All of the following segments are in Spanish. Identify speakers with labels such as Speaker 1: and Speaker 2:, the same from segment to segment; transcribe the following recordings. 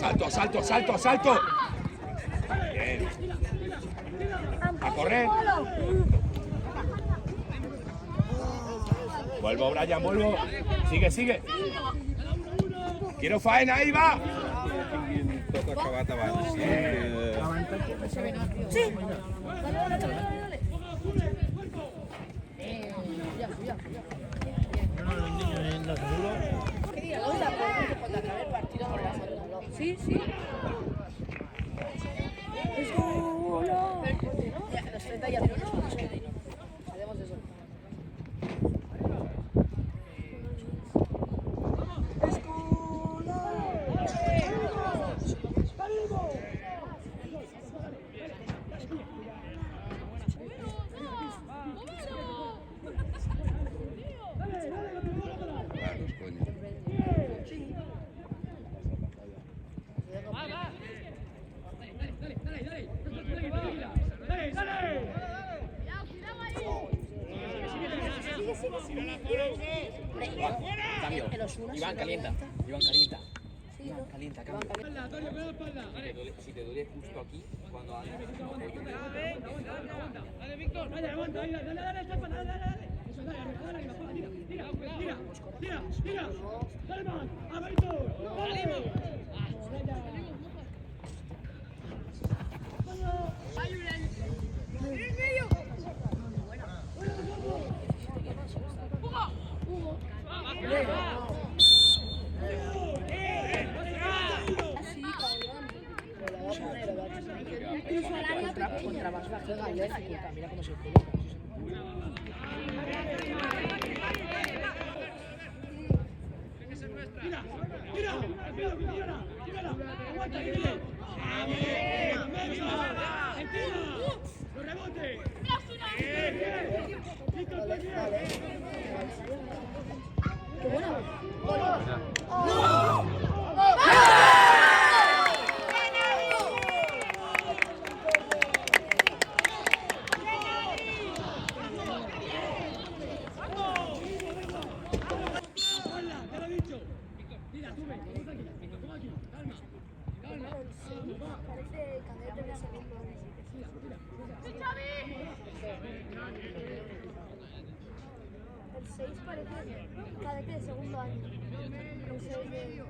Speaker 1: Asalto, asalto, asalto, asalto. Bien. A correr. Vuelvo, Brian, vuelvo. Sigue, sigue. Quiero faena, ahí va.
Speaker 2: Tot acabat abans.
Speaker 3: Sí. Sí, sí. Es golo. Los 30 ya tenemos hacemos eso.
Speaker 4: Cambio. Iván, calienta. Iván, calienta. Iván, calienta, cambio. Si te duele justo aquí, cuando andas.
Speaker 5: Dale, Víctor. Dale, aguanta, dale, chapa, dale. Eso, dale, tira. Dale más. Abarito. Dale.
Speaker 3: Contra más bajo juega el dificultad, mira cómo se coloca. ¡Qué bueno! ¡No!
Speaker 6: El 6 parece cadete de segundo año. El 6 de...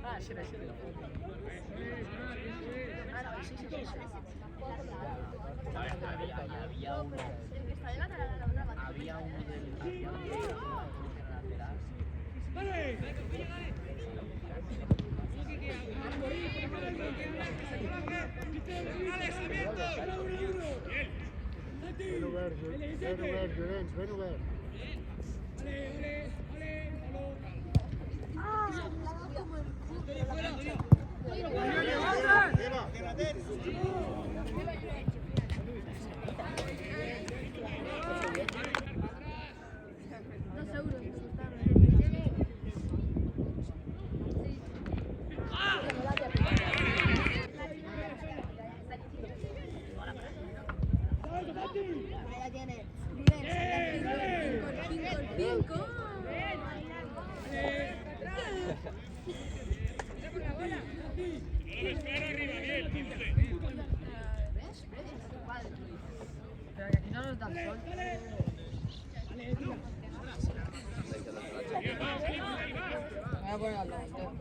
Speaker 3: Ah, sí, había uno del lateral.
Speaker 6: Ya tiene.
Speaker 3: Pero que aquí no nos dan sol. Voy a poner al delantero.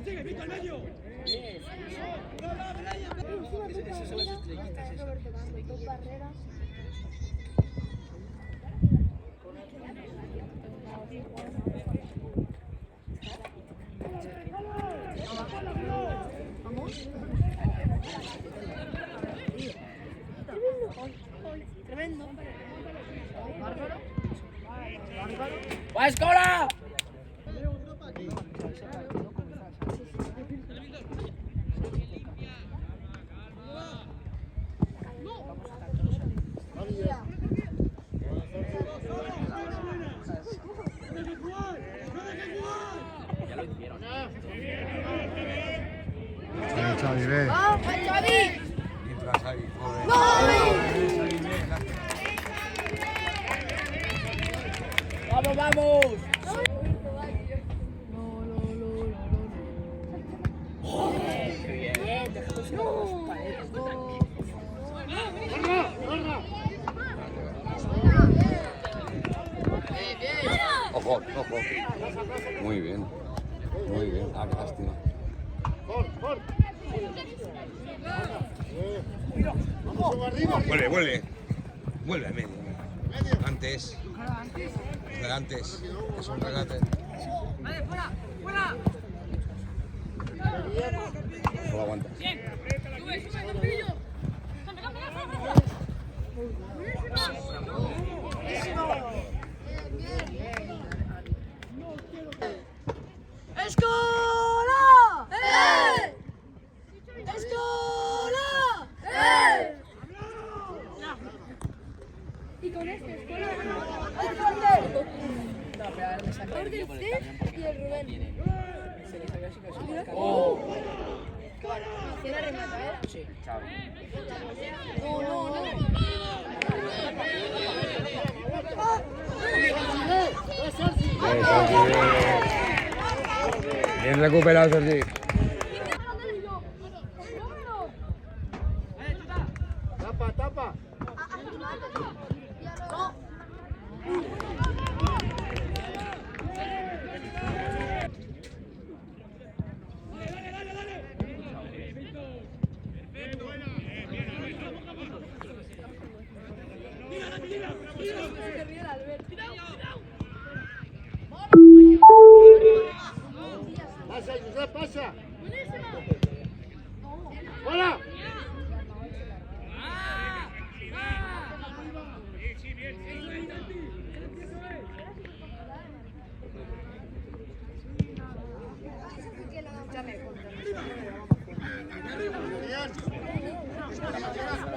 Speaker 5: Sigue, Víctor, medio.
Speaker 6: Esas son las estrellitas. Dos barreras.
Speaker 4: ¡Va, Escola! Ya lo hicieron.
Speaker 7: Xavi, ve.
Speaker 6: ¡Ah, Xavi!
Speaker 7: Entra Xavi, joder.
Speaker 6: ¡No!
Speaker 4: ¡Vamos, vamos! ¡Qué bien! Dejamos las paredes.
Speaker 7: Ojo, ojo. Muy bien. Muy bien. Ah, qué lástima.
Speaker 2: Vuelve, vuelve. Vuelve a medio. Antes. Antes. Es un regate.
Speaker 7: No lo aguantas.
Speaker 6: ¡Escola! ¡Eh! ¡Escola! ¡Eh! Y con este, escola.
Speaker 4: No, pero ahora me saca el tío por el camión porque
Speaker 6: Y el Rubén.
Speaker 4: viene. Se le salió así que se le
Speaker 6: ¡Oh! ¿Quién la remata,
Speaker 4: Sí, chao.
Speaker 6: No, no, no.
Speaker 7: Bien, Sergi, bien. Bien recuperado, Sergi.
Speaker 5: Tapa, tapa. Pasa, Josep, pasa. ¡Hola!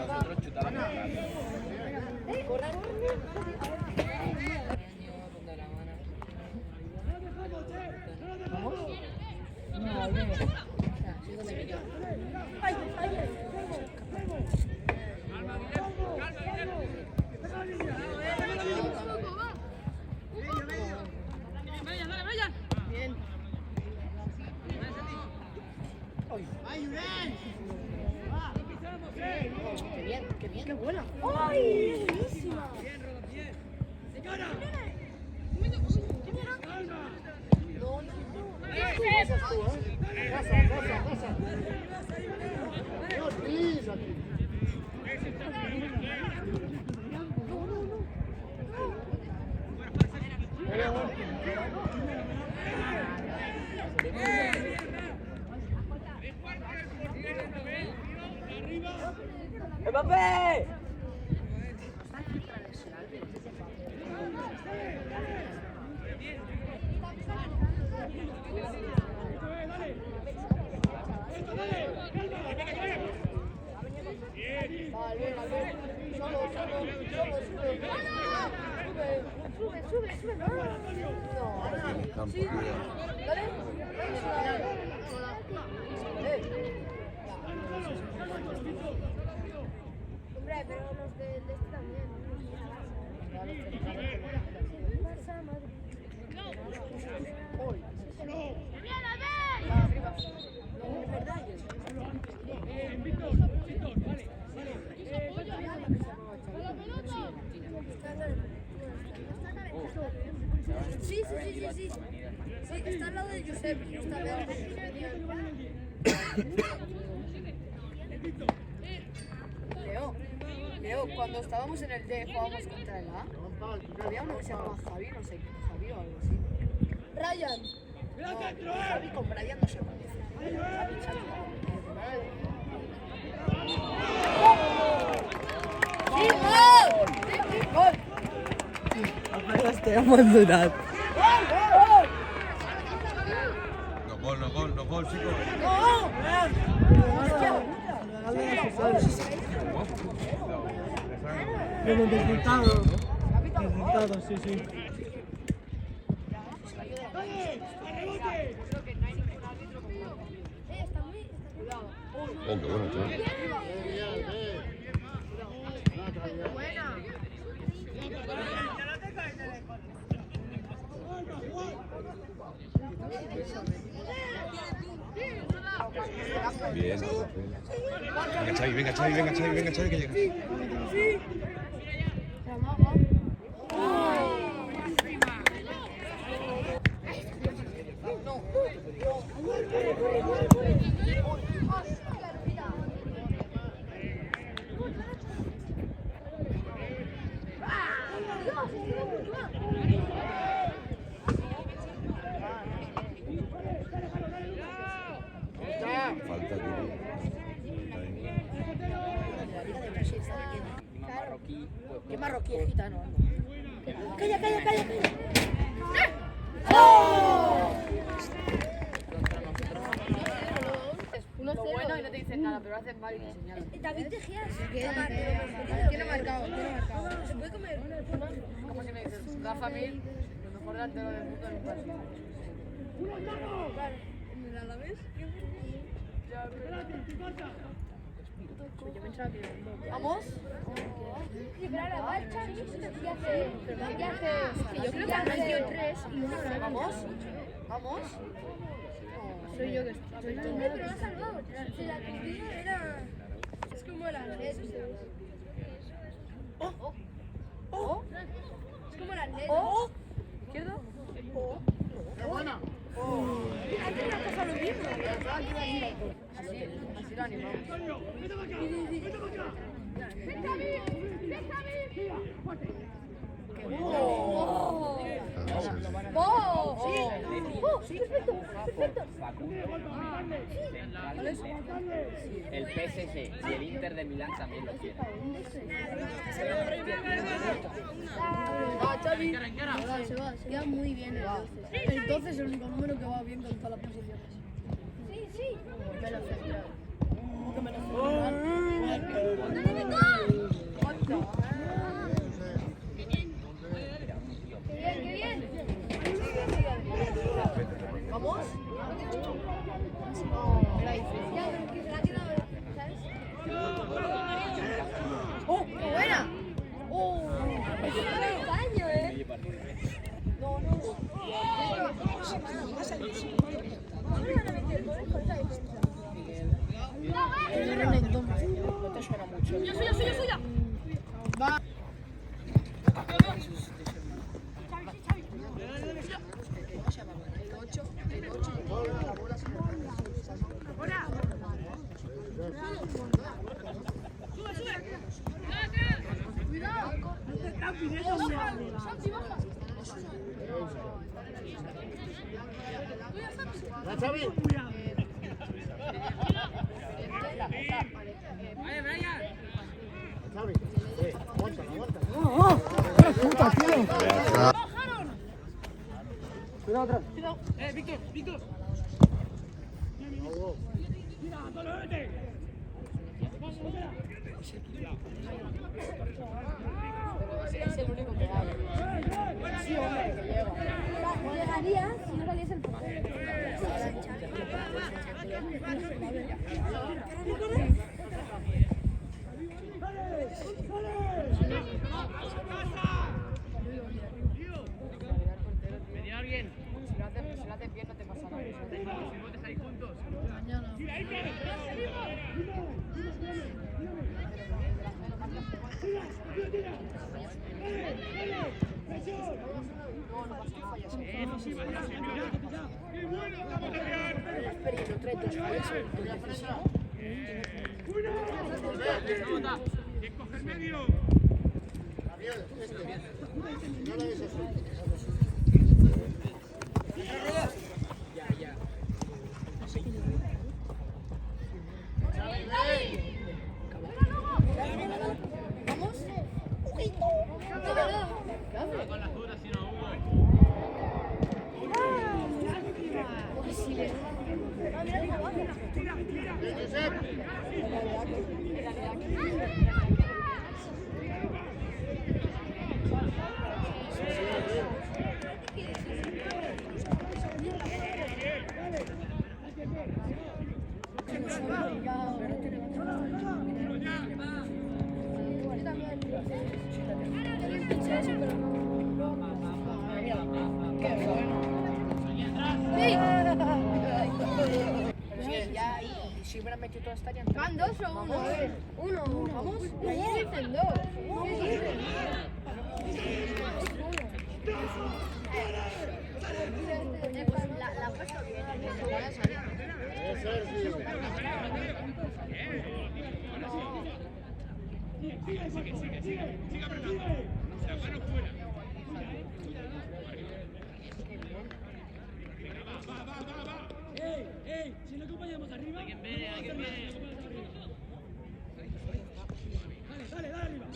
Speaker 4: Nosotros chutaban la mano.
Speaker 6: ¡Qué bien! ¡Qué buena! ¡Ay! ¡Buenísima!
Speaker 4: ¡Mbappé!
Speaker 6: Sube. No. Sí. Dale. Hombre, pero los de este también. Barça, Madrid. Arriba. No, es verdad. Sí. Sí, está al lado de Josep. Está verde. Leo, cuando estábamos en el D jugábamos contra el A, había uno que se llamaba Javi, no sé, Javi o algo así. Ryan. No, Javi con Brian no se parece. Xavi. ¡Sí, gol! ¡Gol!
Speaker 4: Estem abandonats.
Speaker 2: No gol, no gol, no gol, chicos.
Speaker 5: Pero el resultado. El resultado, sí, sí.
Speaker 7: Oh, qué bueno, tío. Bien.
Speaker 2: Venga, Xavi, venga, Xavi, venga, Xavi, venga, Xavi, que llega.
Speaker 7: Falta, tío.
Speaker 4: Marroquí.
Speaker 3: ¿Qué marroquí es gitano? ¡Calla, calla, calla!
Speaker 6: Lo bueno y no te dicen nada, pero hacen mal y te señalan.
Speaker 3: David De Gea.
Speaker 6: Tiene marcado, tiene marcado.
Speaker 3: ¿Se puede comer?
Speaker 6: Como si me dices, Rafa Mil, lo mejor delantero del mundo en un partido.
Speaker 3: ¿En el Alavés?
Speaker 6: Yo pensaba que no.
Speaker 3: ¿Vamos?
Speaker 8: Sí, pero ahora va el Chavis y hace...
Speaker 6: Yo creo que han metido 3 y uno no.
Speaker 3: ¿Vamos? ¿Vamos?
Speaker 6: Soy yo que estoy todo.
Speaker 8: Pero lo ha salvado. Si la Argentina era... Es como el Alavés.
Speaker 3: ¿Oh?
Speaker 8: Es como el Atleti.
Speaker 3: ¿Oh?
Speaker 6: ¿Izquierdo?
Speaker 3: Antes me ha pasado lo mismo.
Speaker 6: Así lo animamos.
Speaker 3: Sí, perfecto, perfecto.
Speaker 4: El PSG y el Inter de Milán también lo quieren.
Speaker 8: Se va, se queda muy bien el 12 es el único número que va bien con todas las posiciones. Sí, sí. Qué bien.
Speaker 3: ¿Vamos?
Speaker 8: Ya, pero que se la ha tirado, ¿sabes?
Speaker 3: ¡Oh, qué buena! ¡Oh!
Speaker 8: Daño,
Speaker 3: No, no.
Speaker 6: No te suena mucho.
Speaker 3: ¡Suya!
Speaker 5: Víctor, Víctor. Mira, Dolorete.
Speaker 6: Es el único que gana. Sí, hombre, que llega.
Speaker 8: Llegaría si no saliese el portero.
Speaker 5: Venía alguien.
Speaker 6: Si lo haces bien, no te pasa nada.
Speaker 5: Si votes ahí juntos.
Speaker 8: Mañana.
Speaker 5: ¿Quién coge el medio?
Speaker 8: ¿Vamos?
Speaker 5: Con las dudas si no hubo.
Speaker 8: Aquiles. Ah, mira cómo va.
Speaker 6: Ya, y si hubieran metido todas estarían.
Speaker 8: ¿Van 2 o 1? A ver, 1, vamos. Y allí dicen 2. ¿Qué dicen?
Speaker 6: La apuesta bien, no vaya a salir.
Speaker 1: Sigue apretando. Las manos fuera. Va.
Speaker 5: ¡Ey! Si no acompañamos arriba. Alguien viene. Dale, arriba.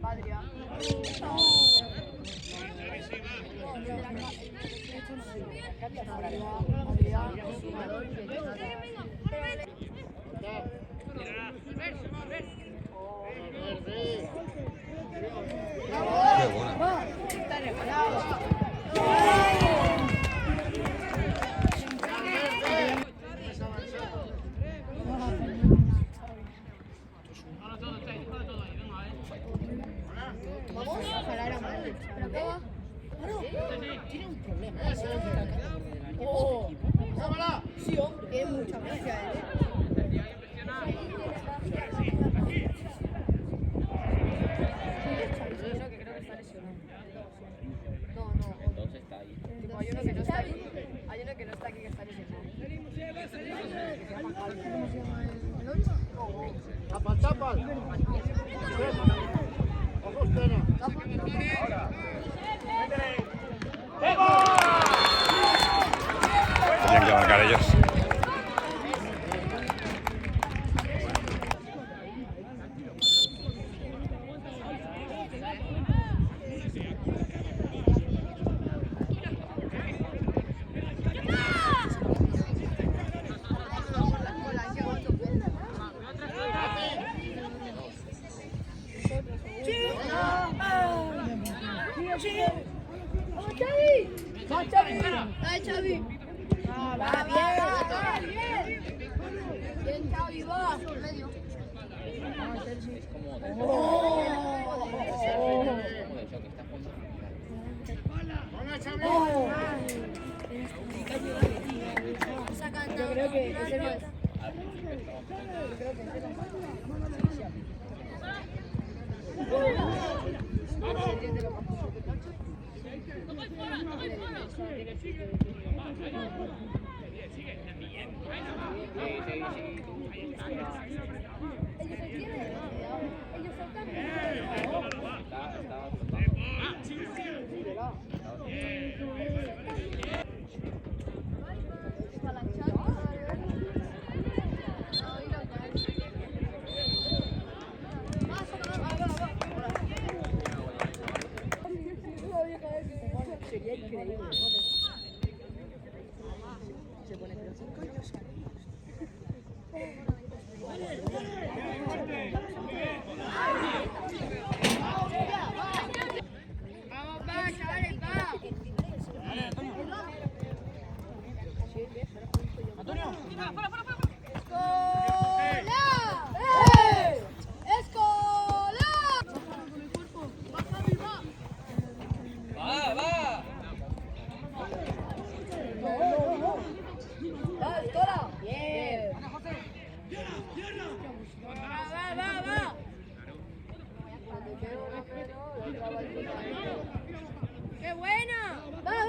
Speaker 6: Padria.
Speaker 7: Qué buena.
Speaker 8: Ojalá era mal. ¿Pero qué va?
Speaker 6: Tiene un problema.
Speaker 8: Sí, hombre. Tiene mucha gracia,
Speaker 6: Creo que está lesionado. No.
Speaker 4: Entonces está ahí.
Speaker 6: Tipo, hay uno que no está aquí. Hay uno que no está aquí que está lesionado.
Speaker 2: Tienen que marcar ellos.
Speaker 8: ¡Ay, Xavi! ¡Va bien! Bien, Xavi, va. Medio.
Speaker 4: Es como de shock, está jugando.
Speaker 8: Yo creo que es el más.
Speaker 6: Sería increíble. Se pone
Speaker 8: Vamos, va, chavales, va. ¡Qué buena! ¡Va!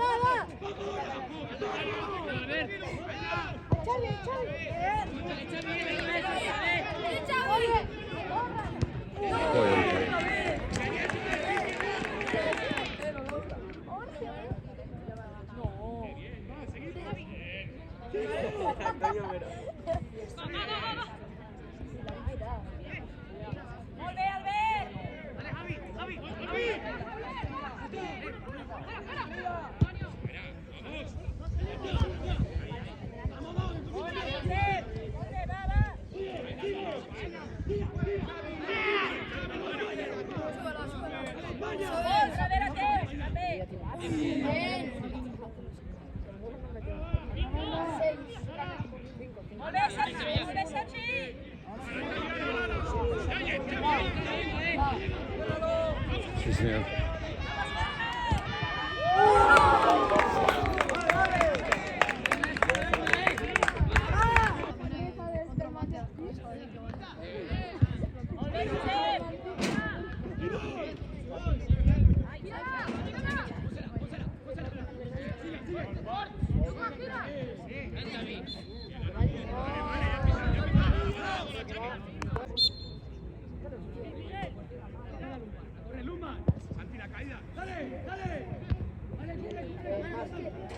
Speaker 5: Javi.
Speaker 7: Sí, señor.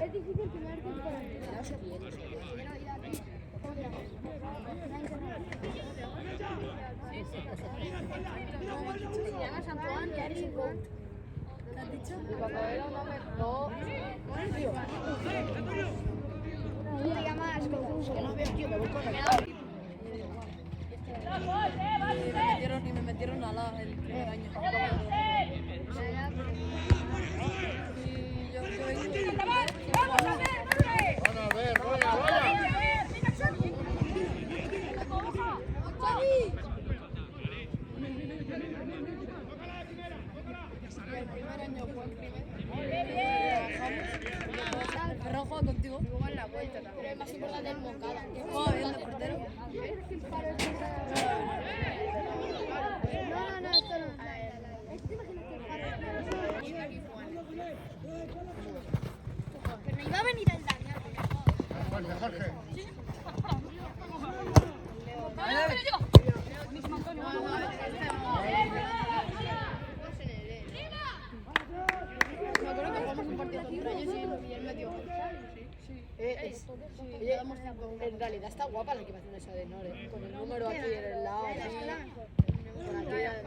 Speaker 8: Es difícil que me Si llamas a Juan, ya eres un gol. ¿Qué has dicho?
Speaker 6: Cuando era una vez, no. Tío.
Speaker 8: Tú te llamas como
Speaker 6: Que no veo, tío, me voy con el
Speaker 3: Y me metieron a la el primer año. Y yo vengo. El primer año fue el primer. Trabajamos. Juega contigo.
Speaker 8: luego en la vuelta también. Pero es más importante el Moncada.
Speaker 3: Juega bien de portero.
Speaker 8: No, esto no. ¿Te imaginas que el Jaro Pero no iba a venir el Daniel.
Speaker 2: Jorge.
Speaker 8: Me acuerdo que jugamos un partido contra ellos y él metió gol.
Speaker 6: Oye, en realidad está guapa la equipación esa de Nore. Con el número aquí en el lado. Con aquella de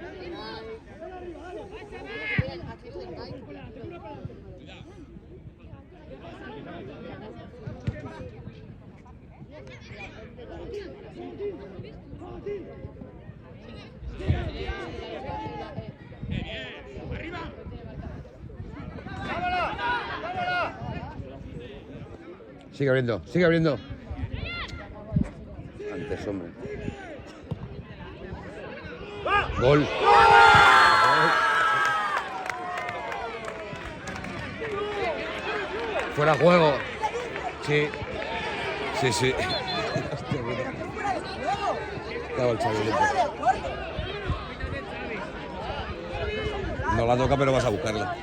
Speaker 7: Sigue abriendo, sigue abriendo. Antes, hombre. Gol. Fuera juego. Sí. Sí, sí. Hostia puta. Cago el chavilito. No la toca, pero vas a buscarla.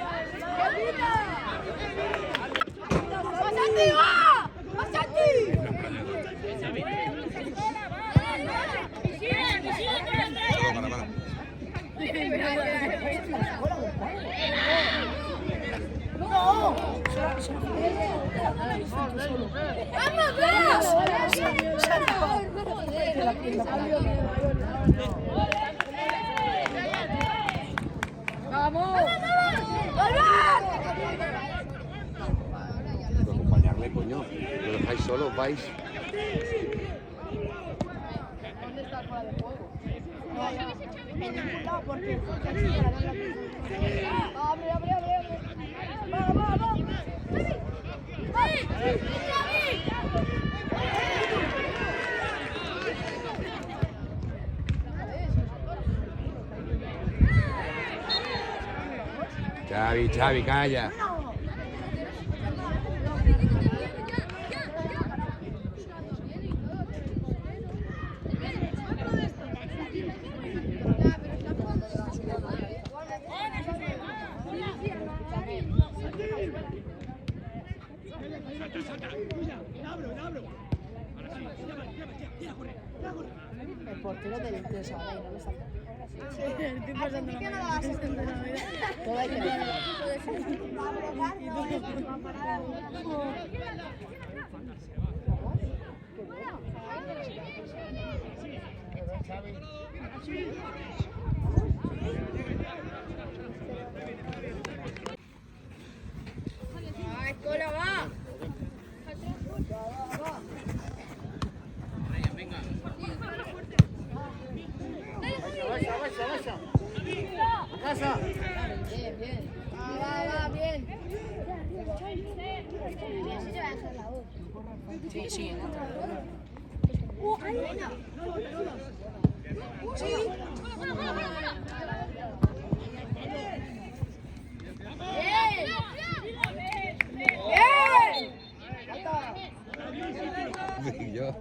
Speaker 7: Acompañarle, coño. Lo dejáis solo, vais.
Speaker 6: ¿Dónde está el fuera de juego? En ningún lado, porque aquí para dar la pista. ¡Abre! ¡Vamos!
Speaker 7: Xavi, calla.
Speaker 6: El portero del Sabadell, ¿no?
Speaker 3: Estoy pasando la Navidad.
Speaker 6: Todo hay que ver.
Speaker 8: ¡Ay, cola, va!
Speaker 6: ¡Casa!
Speaker 8: Bien. Va, bien.
Speaker 6: Sí, en otra.
Speaker 7: Y yo.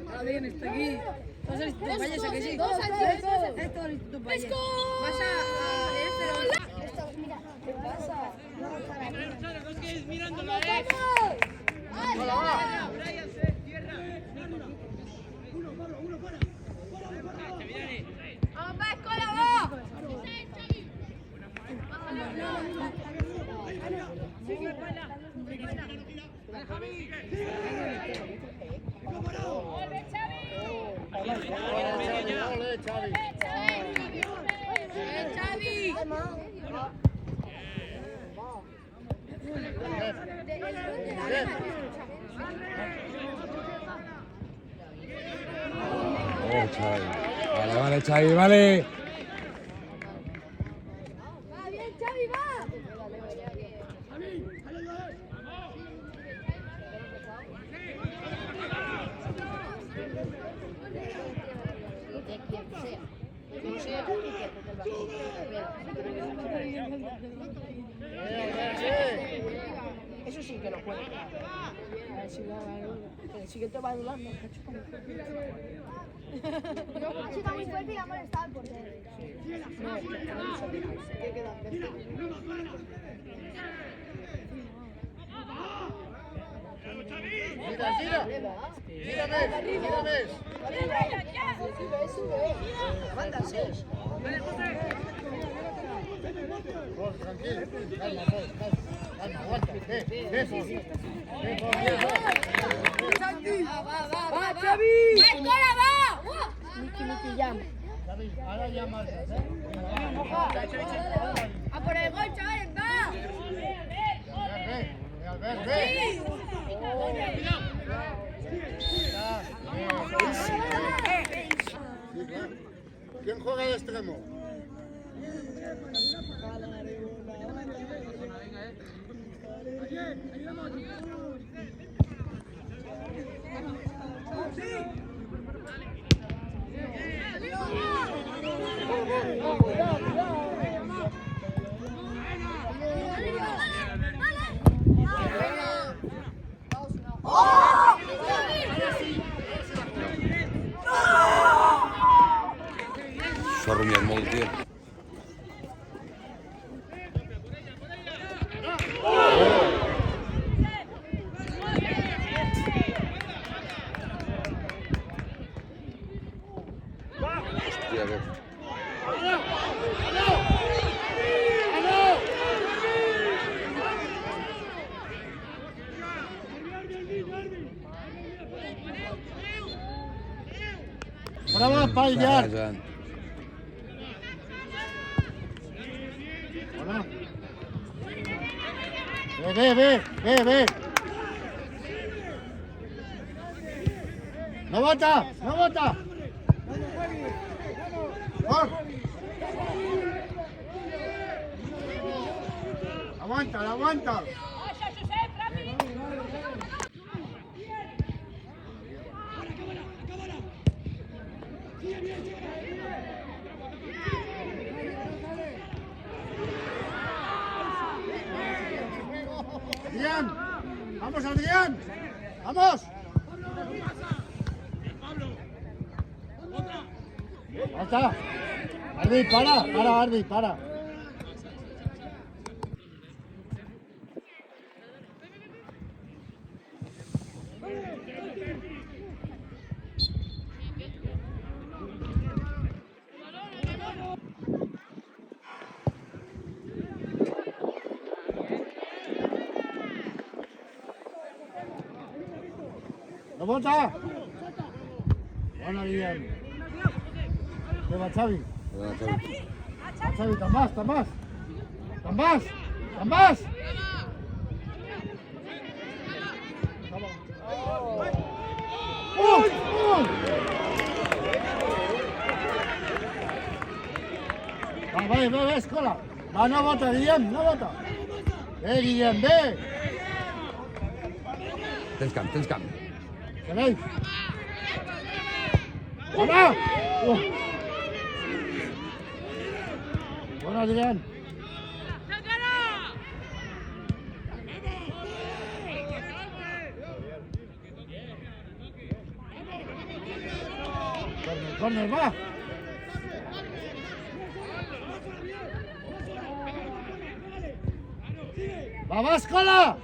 Speaker 8: Ahora bien, está aquí. Vas al Instituto Valles, ¿a que sí? Esto es el Instituto Valles. Vas a
Speaker 6: Mira, ¿qué pasa?
Speaker 5: No os quedéis mirándolo, ¿eh?
Speaker 7: Xavi. Vale, vale, Xavi, vale.
Speaker 6: Va bien, Xavi, va.
Speaker 3: Eso sí que lo puede. El siguiente va a durar, ¿no?
Speaker 6: Ha sido muy fuerte y ha molestado al portero.
Speaker 3: ¿Qué queda? Manda, sí.
Speaker 2: Tranquilo, calma, aguanta.
Speaker 3: ¡Va, Xavi!
Speaker 6: ¡Escola, va!
Speaker 3: Miki, llama.
Speaker 2: Ahora ya marcas,
Speaker 6: ¡A por el gol, chavales, va!
Speaker 2: Ve. ¿Quién juega de extremo?
Speaker 7: S'ha rumiat molt, tio. Hòstia, bé.
Speaker 2: Brava, pal llarg.
Speaker 7: Barrejant.
Speaker 2: Ve. No bota. Fort.
Speaker 9: Aguanta, aguanta. Adrián, vamos Adrián, vamos. Basta. Ardi, para, Ardi, para. ¡No bota! Bueno, Guillem. ¿Qué va, Xavi?
Speaker 7: Buena, Xavi.
Speaker 9: Va, Xavi, tan más, tan más. Tan más, tan más. ¡Uy! ¡Uy! Va, ve, escola. Va, no bota, Guillem, no bota. Ve, Guillem, ve.
Speaker 7: Tens camp.
Speaker 9: ¿Tenéis? ¡Hola! Bueno, Adrián. Corner, va. ¡Va, escola!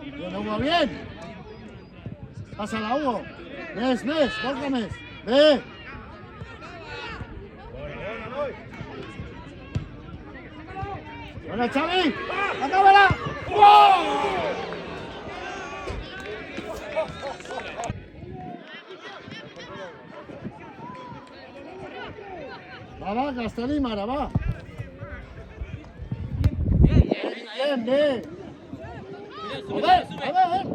Speaker 9: Bien, Hugo, bien. Pásala, Hugo. Més, volta més. Bé. Bona, Xavi. Acaba-la. Va, que les tenim ara, va. Bien, bé. A ver.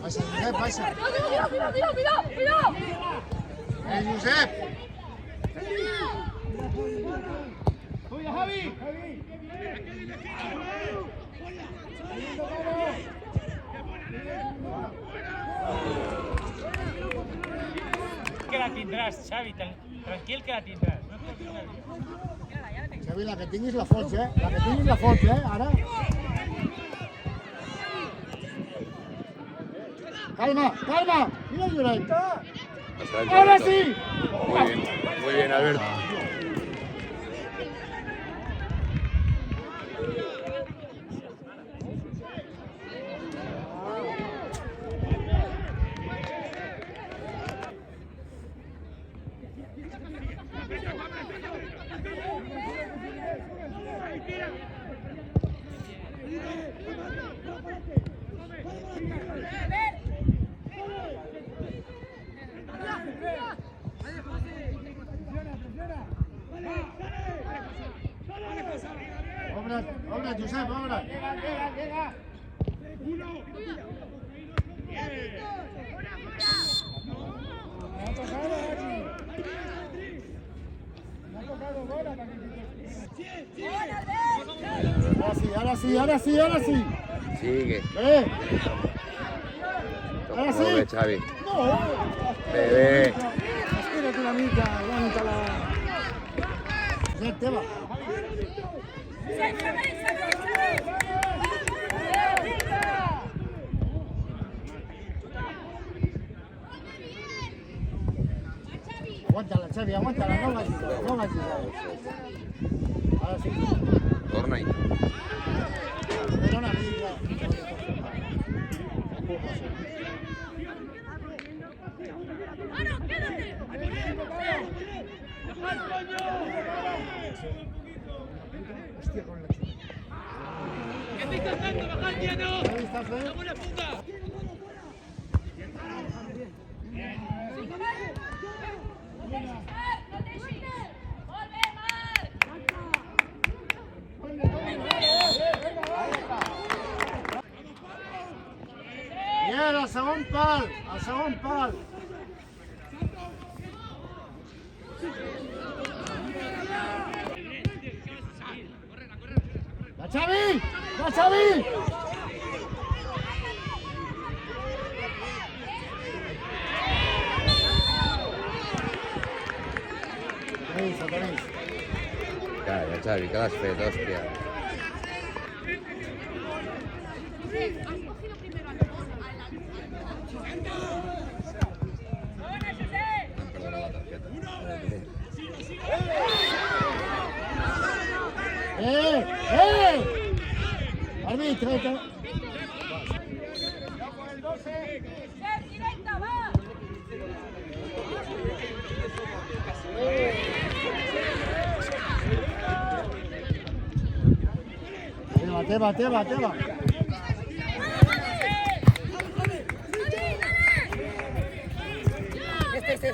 Speaker 9: Passa, Josep, passa.
Speaker 6: Cuidado.
Speaker 9: Josep.
Speaker 1: ¡Cuida, Javi! Que la tindràs, Xavi, tranquil que la tindràs.
Speaker 9: Xavi, la que tinguis la fots, eh? La que tinguis la fots, eh? Ara. Calma. Mira, Lloret. Ahora sí.
Speaker 7: Muy bien, Alberto.
Speaker 9: Obra, Josep, obra. Me ha tocado bola para que Ahora sí, ahora sí, ahora sí.
Speaker 7: Sigue.
Speaker 9: Ahora sí.
Speaker 7: Molt bé, Xavi.
Speaker 9: No.
Speaker 7: Bé.
Speaker 9: Espera't una mica, aguanta-la. Ja, teva. Aguanta-la, Xavi, aguanta-la, no vagis, no vagis. Ara sí.
Speaker 7: Torna-hi.
Speaker 9: Espera una mica. Hòstia, con la chica.
Speaker 5: ¿Qué te estás dando, Bajantiano?
Speaker 9: Ahí está, Fred.
Speaker 5: ¡Una buena punta!
Speaker 9: Bien, al segon pal, al segon pal. ¡Va, Xavi! ¡Va, Xavi! Tenéis.
Speaker 7: Calla, Xavi, que l'has fet, hòstia. Em perdona la targeta.
Speaker 9: Árbitro, Teba.
Speaker 6: Este.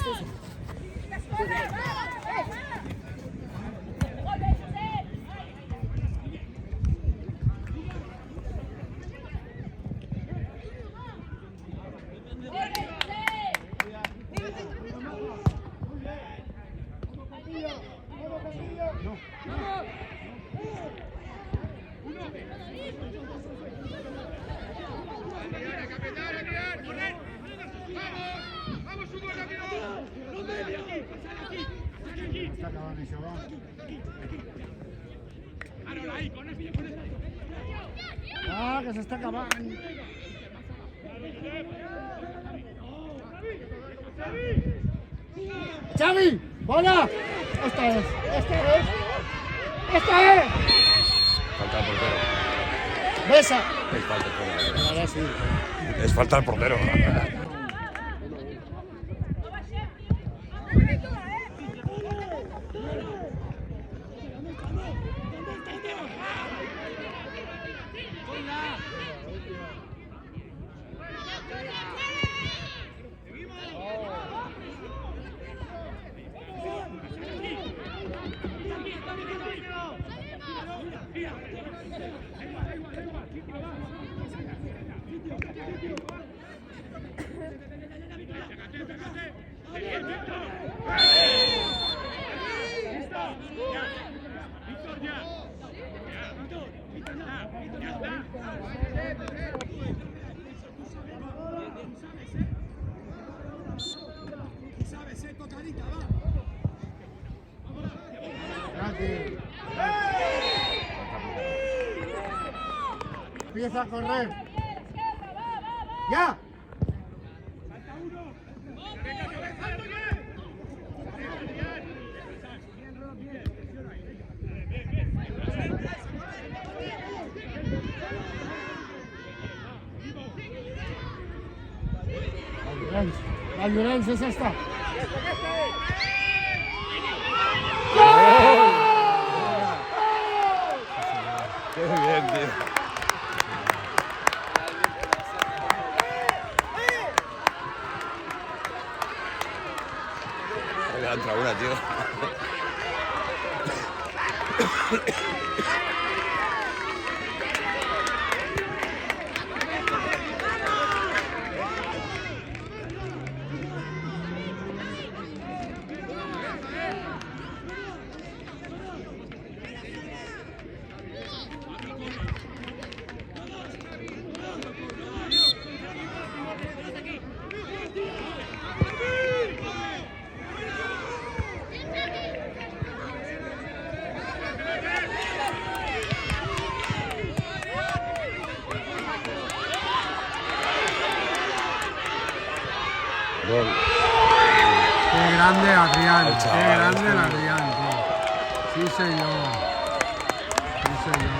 Speaker 9: Està acabant això, va. Ah, que s'està acabant. Xavi, bona! Esta es.
Speaker 7: Falta el portero.
Speaker 9: Besa.
Speaker 7: És falta el portero.
Speaker 9: Ara sí.
Speaker 2: Es falta el portero.
Speaker 9: Tranqui. Empieza a correr. ¡Ya! La violencia es esta.
Speaker 2: Qué bien, tío. Le ha entrado una, tío.
Speaker 7: Gol.
Speaker 10: Qué grande Adrián,
Speaker 2: El
Speaker 10: qué
Speaker 2: chaval,
Speaker 10: grande el
Speaker 2: este.
Speaker 10: Adrián, tío. Sí, señor. Sí, señor.